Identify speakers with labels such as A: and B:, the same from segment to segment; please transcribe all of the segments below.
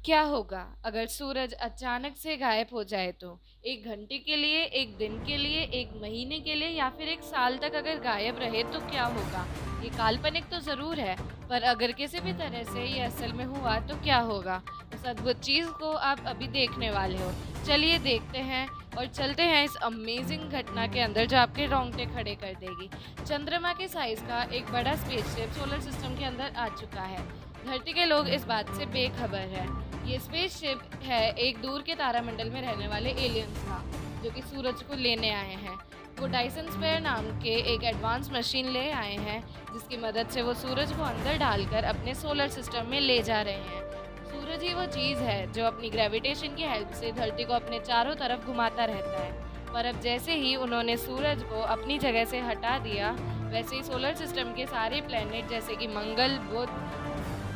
A: क्या होगा अगर सूरज अचानक से गायब हो जाए तो? 1 घंटे के लिए, 1 दिन के लिए, 1 महीने के लिए या फिर 1 साल तक अगर गायब रहे तो क्या होगा? ये काल्पनिक तो ज़रूर है, पर अगर किसी भी तरह से ये असल में हुआ तो क्या होगा? उस अद्भुत चीज़ को आप अभी देखने वाले हो। चलिए देखते हैं और चलते हैं इस अमेज़िंग घटना के अंदर जो आपके रोंगटे खड़े कर देगी। चंद्रमा के साइज़ का एक बड़ा स्पेसशिप सोलर सिस्टम के अंदर आ चुका है। धरती के लोग इस बात से बेखबर हैं। ये स्पेसशिप है एक दूर के तारामंडल में रहने वाले एलियंस का, जो कि सूरज को लेने आए हैं। वो डायसन स्फीयर नाम के एक एडवांस मशीन ले आए हैं, जिसकी मदद से वो सूरज को अंदर डालकर अपने सोलर सिस्टम में ले जा रहे हैं। सूरज ही वो चीज़ है जो अपनी ग्रेविटेशन की हेल्प से धरती को अपने चारों तरफ घुमाता रहता है। पर अब जैसे ही उन्होंने सूरज को अपनी जगह से हटा दिया, वैसे ही सोलर सिस्टम के सारे प्लैनेट जैसे कि मंगल, बुध,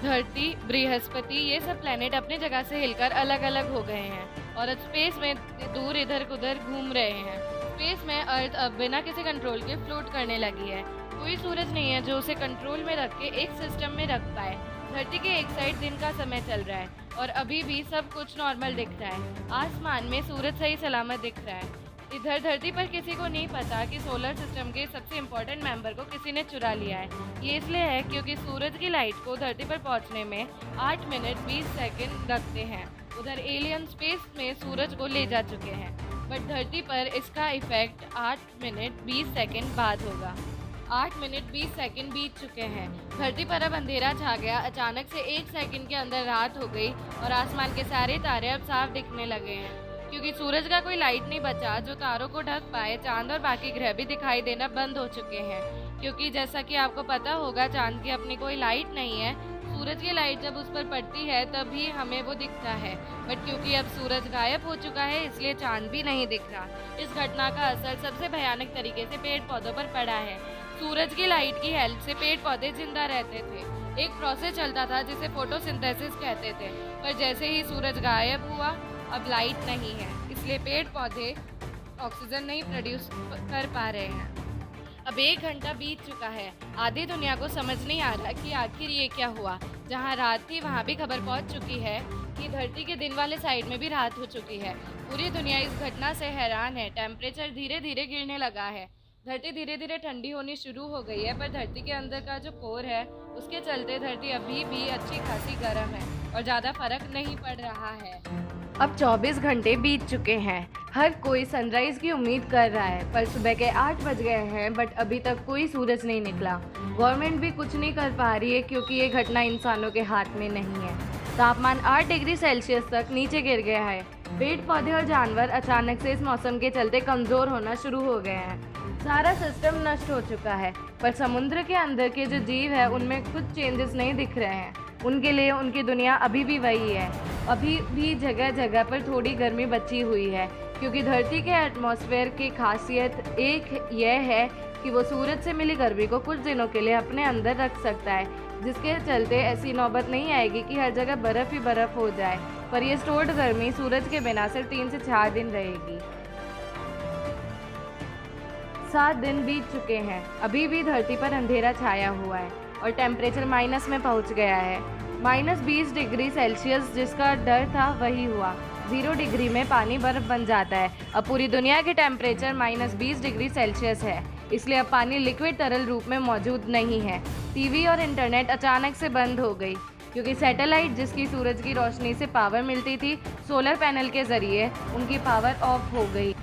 A: धरती, बृहस्पति, ये सब प्लैनेट अपनी जगह से हिलकर अलग-अलग हो गए हैं और अब स्पेस में दूर इधर-उधर घूम रहे हैं। स्पेस में अर्थ अब बिना किसी कंट्रोल के फ्लोट करने लगी है। कोई सूरज नहीं है जो उसे कंट्रोल में रख के एक सिस्टम में रख पाए। धरती के एक साइड दिन का समय चल रहा है और अभी भी सब कुछ नॉर्मल दिख रहा है। आसमान में सूरज सही सलामत दिख रहा है। इधर धरती पर किसी को नहीं पता कि सोलर सिस्टम के सबसे इम्पोर्टेंट मेंबर को किसी ने चुरा लिया है। ये इसलिए है क्योंकि सूरज की लाइट को धरती पर पहुंचने में 8 मिनट 20 सेकंड लगते हैं। उधर एलियन स्पेस में सूरज को ले जा चुके हैं, बट धरती पर इसका इफेक्ट 8 मिनट 20 सेकंड बाद होगा। 8 मिनट 20 सेकंड बीत चुके हैं। धरती पर अब अंधेरा छा गया। अचानक से 1 सेकंड के अंदर रात हो गई और आसमान के सारे तारे अब साफ दिखने लगे हैं, क्योंकि सूरज का कोई लाइट नहीं बचा जो तारों को ढक पाए। चांद और बाकी ग्रह भी दिखाई देना बंद हो चुके हैं, क्योंकि जैसा कि आपको पता होगा चांद की अपनी कोई लाइट नहीं है। सूरज की लाइट जब उस पर पड़ती है तभी हमें वो दिखता है, बट क्योंकि अब सूरज गायब हो चुका है इसलिए चांद भी नहीं दिख रहा। इस घटना का असर सबसे भयानक तरीके से पेड़ पौधों पर पड़ा है। सूरज की लाइट की हेल्प से पेड़ पौधे जिंदा रहते थे। एक प्रोसेस चलता था जिसे फोटोसिंथेसिस कहते थे, पर जैसे ही सूरज गायब हुआ अब लाइट नहीं है, इसलिए पेड़ पौधे ऑक्सीजन नहीं प्रोड्यूस कर पा रहे हैं। अब 1 घंटा बीत चुका है। आधी दुनिया को समझ नहीं आ रहा कि आखिर ये क्या हुआ। जहाँ रात थी वहाँ भी खबर पहुँच चुकी है कि धरती के दिन वाले साइड में भी रात हो चुकी है। पूरी दुनिया इस घटना से हैरान है। टेम्परेचर धीरे धीरे गिरने लगा है। धरती धीरे धीरे ठंडी होनी शुरू हो गई है, पर धरती के अंदर का जो कोर है उसके चलते धरती अभी भी अच्छी खासी गर्म है और ज़्यादा फर्क नहीं पड़ रहा है। अब 24 घंटे बीत चुके हैं। हर कोई सनराइज की उम्मीद कर रहा है, पर सुबह के 8 बज गए हैं, बट अभी तक कोई सूरज नहीं निकला। गवर्नमेंट भी कुछ नहीं कर पा रही है क्योंकि ये घटना इंसानों के हाथ में नहीं है। तापमान 8 डिग्री सेल्सियस तक नीचे गिर गया है। पेड़ पौधे और जानवर अचानक से इस मौसम के चलते कमज़ोर होना शुरू हो गए हैं। सारा सिस्टम नष्ट हो चुका है, पर समुद्र के अंदर के जो जीव है उनमें कुछ चेंजेस नहीं दिख रहे हैं। उनके लिए उनकी दुनिया अभी भी वही है। अभी भी जगह जगह पर थोड़ी गर्मी बची हुई है, क्योंकि धरती के एटमॉस्फेयर की खासियत एक यह है कि वो सूरज से मिली गर्मी को कुछ दिनों के लिए अपने अंदर रख सकता है, जिसके चलते ऐसी नौबत नहीं आएगी कि हर जगह बर्फ़ ही बर्फ़ हो जाए। पर यह स्टोर्ड गर्मी सूरज के बिना सिर्फ 3 से 4 दिन रहेगी। 7 दिन बीत चुके हैं। अभी भी धरती पर अंधेरा छाया हुआ है और टेम्परेचर माइनस में पहुंच गया है। -20 डिग्री सेल्सियस जिसका डर था वही हुआ। 0 डिग्री में पानी बर्फ बन जाता है। अब पूरी दुनिया की टेम्परेचर -20 डिग्री सेल्सियस है, इसलिए अब पानी लिक्विड तरल रूप में मौजूद नहीं है। टीवी और इंटरनेट अचानक से बंद हो गई, क्योंकि सैटेलाइट जिसकी सूरज की रोशनी से पावर मिलती थी, सोलर पैनल के ज़रिए उनकी पावर ऑफ हो गई।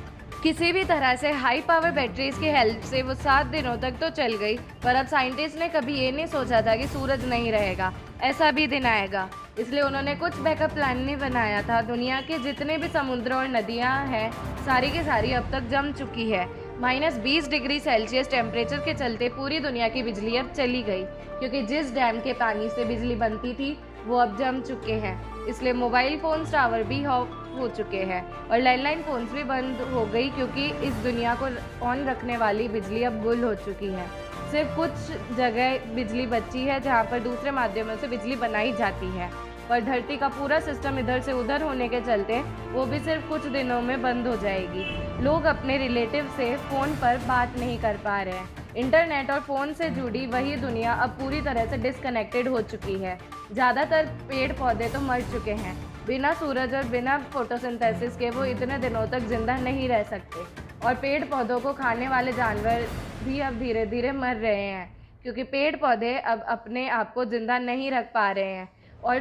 A: किसी भी तरह से हाई पावर बैटरीज की हेल्प से वो 7 दिनों तक तो चल गई, पर अब साइंटिस्ट ने कभी ये नहीं सोचा था कि सूरज नहीं रहेगा, ऐसा भी दिन आएगा। इसलिए उन्होंने कुछ बैकअप प्लान नहीं बनाया था। दुनिया के जितने भी समुद्र और नदियाँ हैं सारी की सारी अब तक जम चुकी है। -20 डिग्री सेल्सियस टेम्परेचर के चलते पूरी दुनिया की बिजली अब चली गई, क्योंकि जिस डैम के पानी से बिजली बनती थी वो अब जम चुके हैं। इसलिए मोबाइल फ़ोन टावर भी ऑफ हो चुके हैं और लैंडलाइन फ़ोन्स भी बंद हो गई, क्योंकि इस दुनिया को ऑन रखने वाली बिजली अब गुल हो चुकी है। सिर्फ कुछ जगह बिजली बची है जहाँ पर दूसरे माध्यमों से बिजली बनाई जाती है, पर धरती का पूरा सिस्टम इधर से उधर होने के चलते वो भी सिर्फ कुछ दिनों में बंद हो जाएगी। लोग अपने रिलेटिव से फ़ोन पर बात नहीं कर पा रहे हैं। इंटरनेट और फ़ोन से जुड़ी वही दुनिया अब पूरी तरह से डिस्कनेक्टेड हो चुकी है। ज़्यादातर पेड़ पौधे तो मर चुके हैं। बिना सूरज और बिना फोटोसिंथेसिस के वो इतने दिनों तक जिंदा नहीं रह सकते, और पेड़ पौधों को खाने वाले जानवर भी अब धीरे धीरे मर रहे हैं, क्योंकि पेड़ पौधे अब अपने आप को जिंदा नहीं रख पा रहे हैं और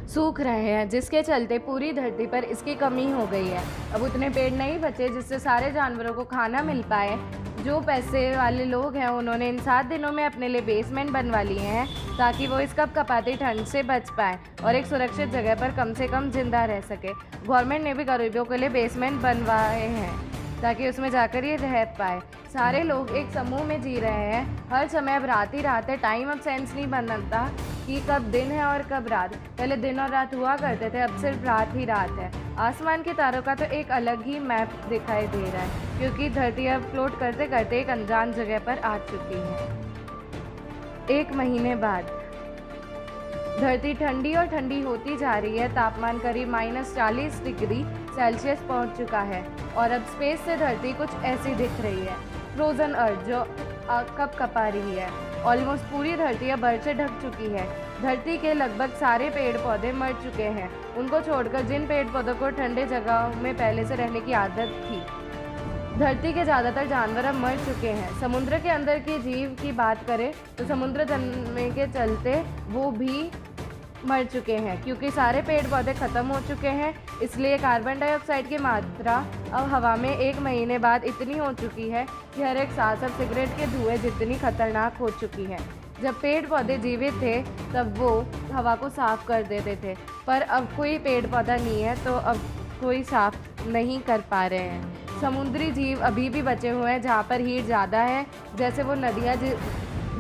A: सूख रहे हैं, जिसके चलते पूरी धरती पर इसकी कमी हो गई है। अब उतने पेड़ नहीं बचे जिससे सारे जानवरों को खाना मिल पाए। जो पैसे वाले लोग हैं उन्होंने इन 7 दिनों में अपने लिए बेसमेंट बनवा लिए हैं ताकि वो इस कपकपाती ठंड से बच पाए और एक सुरक्षित जगह पर कम से कम जिंदा रह सके। गवर्नमेंट ने भी गरीबों के लिए बेसमेंट बनवाए हैं ताकि उसमें जाकर ये रह पाए। सारे लोग एक समूह में जी रहे हैं। हर समय अब रात ही रात है। टाइम अब सेंस नहीं बनता कि कब दिन है और कब रात। पहले दिन और रात हुआ करते थे, अब सिर्फ रात ही रात है। आसमान के तारों का तो एक अलग ही मैप दिखाई दे रहा है, क्योंकि धरती अब फ्लोट करते करते एक अनजान जगह पर आ चुकी है। 1 महीने बाद धरती ठंडी और ठंडी होती जा रही है। तापमान करीब -40 डिग्री सेल्सियस पहुंच चुका है और अब स्पेस से धरती कुछ ऐसी दिख रही है। फ्रोजन अर्थ जो कपकपा रही है। ऑलमोस्ट पूरी धरती अब बर्फ से ढक चुकी है। धरती के लगभग सारे पेड़ पौधे मर चुके हैं, उनको छोड़कर जिन पेड़ पौधों को ठंडे जगहों में पहले से रहने की आदत थी। धरती के ज़्यादातर जानवर अब मर चुके हैं। समुद्र के अंदर के जीव की बात करें तो समुद्र जलने के चलते वो भी मर चुके हैं, क्योंकि सारे पेड़ पौधे ख़त्म हो चुके हैं। इसलिए कार्बन डाइऑक्साइड की मात्रा अब हवा में 1 महीने बाद इतनी हो चुकी है कि हर एक सांस अब सिगरेट के धुएं जितनी खतरनाक हो चुकी है। जब पेड़ पौधे जीवित थे तब वो हवा को साफ कर देते थे, पर अब कोई पेड़ पौधा नहीं है तो अब कोई साफ नहीं कर पा रहे हैं। समुद्री जीव अभी भी बचे हुए हैं जहाँ पर हीट ज़्यादा है, जैसे वो नदियाँ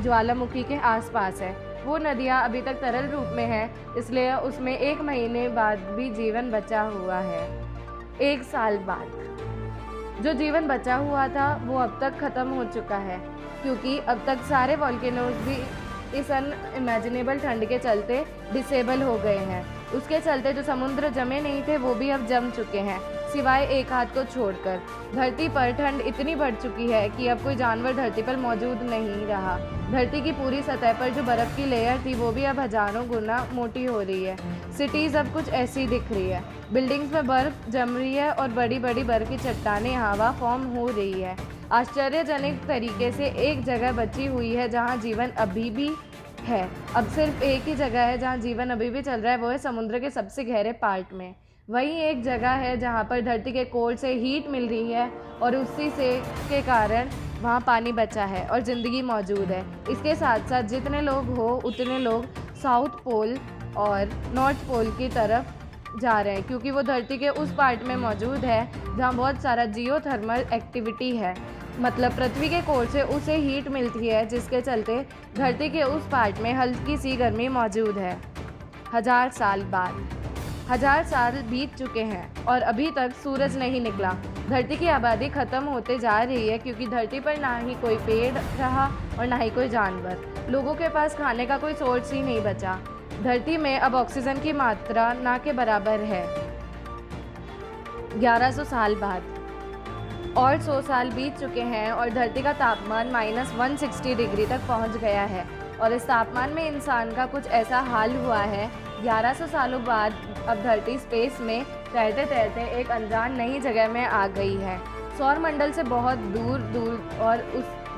A: ज्वालामुखी के आसपास है। वो नदियाँ अभी तक तरल रूप में है, इसलिए उसमें 1 महीने बाद भी जीवन बचा हुआ है। 1 साल बाद जो जीवन बचा हुआ था वो अब तक ख़त्म हो चुका है, क्योंकि अब तक सारे वॉल्केनोज भी इस अनइमेजिनेबल ठंड के चलते डिसेबल हो गए हैं। उसके चलते जो समुद्र जमे नहीं थे वो भी अब जम चुके हैं, सिवाय एक हाथ को छोड़कर। धरती पर ठंड इतनी बढ़ चुकी है कि अब कोई जानवर धरती पर मौजूद नहीं रहा। धरती की पूरी सतह पर जो बर्फ़ की लेयर थी वो भी अब हजारों गुना मोटी हो रही है। सिटीज़ अब कुछ ऐसी दिख रही है। बिल्डिंग्स में बर्फ़ जम रही है और बड़ी बड़ी बर्फ़ की चट्टानें हवा फॉर्म हो रही है। आश्चर्यजनक तरीके से एक जगह बची हुई है जहाँ जीवन अभी भी है। अब सिर्फ एक ही जगह है जहाँ जीवन अभी भी चल रहा है, वो है समुद्र के सबसे गहरे पार्ट में। वहीं एक जगह है जहाँ पर धरती के कोर से हीट मिल रही है और उसी से के कारण वहाँ पानी बचा है और ज़िंदगी मौजूद है। इसके साथ साथ जितने लोग हो उतने लोग साउथ पोल और नॉर्थ पोल की तरफ जा रहे हैं, क्योंकि वो धरती के उस पार्ट में मौजूद है जहाँ बहुत सारा जियोथर्मल एक्टिविटी है। मतलब पृथ्वी के कोर से उसे हीट मिलती है, जिसके चलते धरती के उस पार्ट में हल्की सी गर्मी मौजूद है। 1000 साल बाद 1000 साल बीत चुके हैं और अभी तक सूरज नहीं निकला। धरती की आबादी ख़त्म होते जा रही है, क्योंकि धरती पर ना ही कोई पेड़ रहा और ना ही कोई जानवर। लोगों के पास खाने का कोई सोर्स ही नहीं बचा। धरती में अब ऑक्सीजन की मात्रा ना के बराबर है। 1100 साल बाद और 100 साल बीत चुके हैं और धरती का तापमान -160 डिग्री तक पहुंच गया है और इस तापमान में इंसान का कुछ ऐसा हाल हुआ है। 1100 सालों बाद अब धरती स्पेस में तैरते तैरते एक अनजान नई जगह में आ गई है। सौर मंडल से बहुत दूर दूर और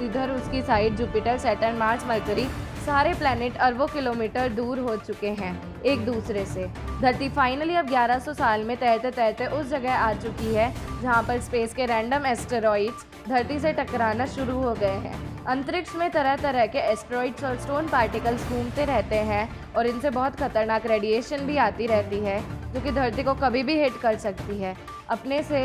A: इधर उसकी side Jupiter, Saturn, Mars, mercury सारे प्लैनेट अरबों किलोमीटर दूर हो चुके हैं एक दूसरे से। धरती फाइनली अब 1100 साल में तैरते तैरते उस जगह आ चुकी है जहां पर स्पेस के रैंडम एस्टेरॉइड्स धरती से टकराना शुरू हो गए हैं। अंतरिक्ष में तरह तरह के एस्टेरॉइड्स और स्टोन पार्टिकल्स घूमते रहते हैं और इनसे बहुत खतरनाक रेडिएशन भी आती रहती है, जो कि धरती को कभी भी हिट कर सकती है। अपने से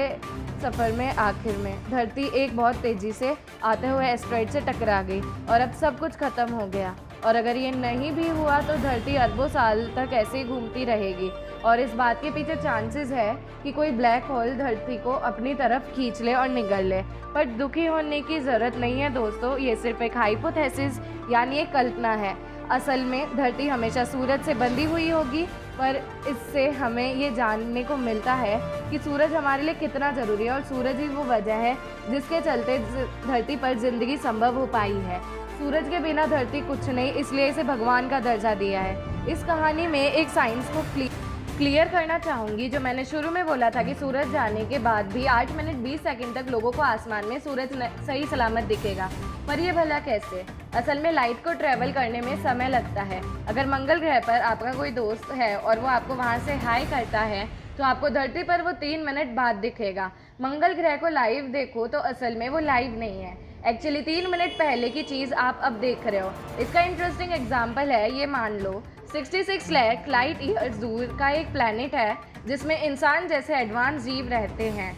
A: सफ़र में आखिर में धरती एक बहुत तेज़ी से आते हुए एस्टेरॉइड से टकरा गई और अब सब कुछ ख़त्म हो गया। और अगर ये नहीं भी हुआ तो धरती अरबों साल तक ऐसे ही घूमती रहेगी और इस बात के पीछे चांसेस है कि कोई ब्लैक होल धरती को अपनी तरफ खींच ले और निगल ले। पर दुखी होने की ज़रूरत नहीं है दोस्तों, ये सिर्फ एक हाइपोथेसिस यानी एक कल्पना है। असल में धरती हमेशा सूरज से बंधी हुई होगी पर इससे हमें ये जानने को मिलता है कि सूरज हमारे लिए कितना ज़रूरी है और सूरज ही वो वजह है जिसके चलते धरती पर ज़िंदगी संभव हो पाई है। सूरज के बिना धरती कुछ नहीं, इसलिए इसे भगवान का दर्जा दिया है। इस कहानी में एक साइंस को क्लियर करना चाहूँगी। जो मैंने शुरू में बोला था कि सूरज जाने के बाद भी 8 मिनट 20 सेकंड तक लोगों को आसमान में सूरज सही सलामत दिखेगा, पर ये भला कैसे? असल में लाइट को ट्रेवल करने में समय लगता है। अगर मंगल ग्रह पर आपका कोई दोस्त है और वो आपको वहाँ से हाई करता है तो आपको धरती पर वो 3 मिनट बाद दिखेगा। मंगल ग्रह को लाइव देखो तो असल में वो लाइव नहीं है, एक्चुअली 3 मिनट पहले की चीज़ आप अब देख रहे हो। इसका इंटरेस्टिंग एग्जाम्पल है, ये मान लो 66 लाख लाइट ईयर्स दूर का एक प्लैनेट है जिसमें इंसान जैसे एडवांस जीव रहते हैं।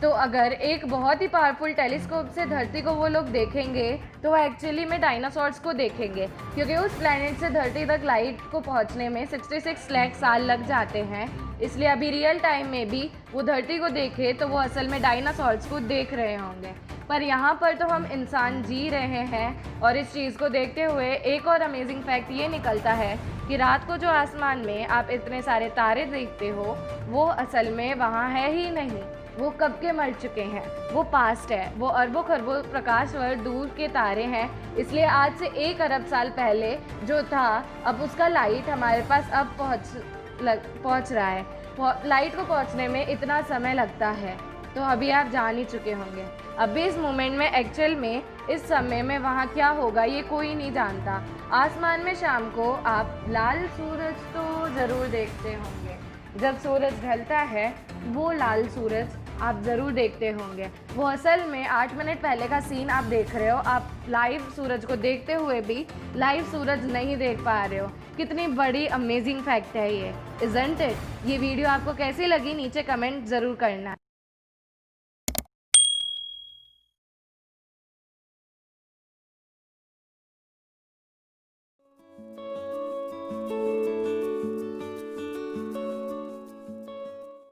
A: तो अगर एक बहुत ही पावरफुल टेलीस्कोप से धरती को वो लोग देखेंगे तो वो एक्चुअली में डायनासोर्स को देखेंगे, क्योंकि उस प्लैनेट से धरती तक लाइट को पहुंचने में 66 लाख साल लग जाते हैं। इसलिए अभी रियल टाइम में भी वो धरती को देखे तो वो असल में डायनासोर्स को देख रहे होंगे। पर यहाँ पर तो हम इंसान जी रहे हैं और इस चीज़ को देखते हुए एक और अमेजिंग फैक्ट ये निकलता है कि रात को जो आसमान में आप इतने सारे तारे देखते हो वो असल में वहाँ है ही नहीं, वो कब के मर चुके हैं, वो पास्ट है, वो अरबों खरबों प्रकाश वर्ष दूर के तारे हैं। इसलिए आज से 1 अरब साल पहले जो था अब उसका लाइट हमारे पास अब पहुँच रहा है। लाइट को पहुँचने में इतना समय लगता है तो अभी आप जान ही चुके होंगे। अभी इस मोमेंट में एक्चुअल में इस समय में वहाँ क्या होगा ये कोई नहीं जानता। आसमान में शाम को आप लाल सूरज तो ज़रूर देखते होंगे, जब सूरज ढलता है वो लाल सूरज आप ज़रूर देखते होंगे। वो असल में 8 मिनट पहले का सीन आप देख रहे हो, आप लाइव सूरज को देखते हुए भी लाइव सूरज नहीं देख पा रहे हो। कितनी बड़ी अमेजिंग फैक्ट है ये, इज़न्ट इट? ये वीडियो आपको कैसी लगी नीचे कमेंट ज़रूर करना।